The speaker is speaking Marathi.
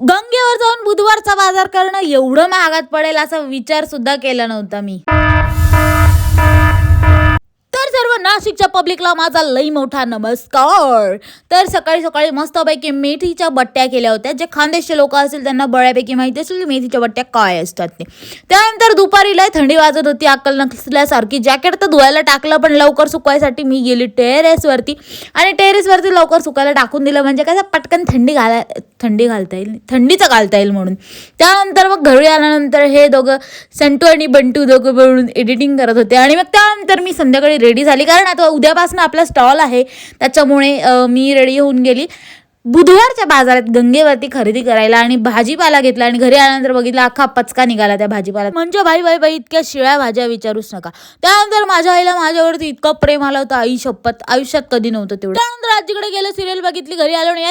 गंगेवर जाऊन बुधवारचा बाजार करणं एवढं महागात पडेल असा विचार सुद्धा केला नव्हता मी. तर सर्व नाशिकच्या पब्लिकला माझा लई मोठा नमस्कार. तर सकाळी सकाळी मस्तपैकी मेथीच्या बट्ट्या केल्या होत्या. जे खानदेशचे लोक असतील त्यांना बऱ्यापैकी माहिती असेल की मेथीच्या बट्ट्या काय असतात ते. त्यानंतर दुपारी लय थंडी वाजत होती अक्कल नसल्यासारखी. जॅकेट तर धुवायला टाकलं पण लवकर सुकवायसाठी मी गेली टेरेसवरती आणि टेरेसवरती लवकर सुकायला टाकून दिलं म्हणजे कसं पटकन थंडी घालता येईल, थंडीचं घालता येईल म्हणून. त्यानंतर मग घरी आल्यानंतर हे दोघं संटू आणि बंटू दोघं मिळून एडिटिंग करत होते आणि मग त्यानंतर मी संध्याकाळी रेडी झाली कारण आता उद्यापासून आपला स्टॉल आहे त्याच्यामुळे मी रेडी होऊन गेली बुधवारच्या बाजारात गंगेवरती खरेदी करायला आणि भाजीपाला घेतला आणि घरी आल्यानंतर बघितला अख्खा पचका निघाला त्या भाजीपाला. म्हणजे बाई इतक्या शिळ्या भाज्या विचारूच नका. त्यानंतर माझ्या आईला माझ्यावरती इतकं प्रेम आलं होतं, आई शपथ आयुष्यात कधी नव्हतं तेवढं. त्यानंतर आजीकडे गेलं, सिरियल बघितली, घरी आलो आणि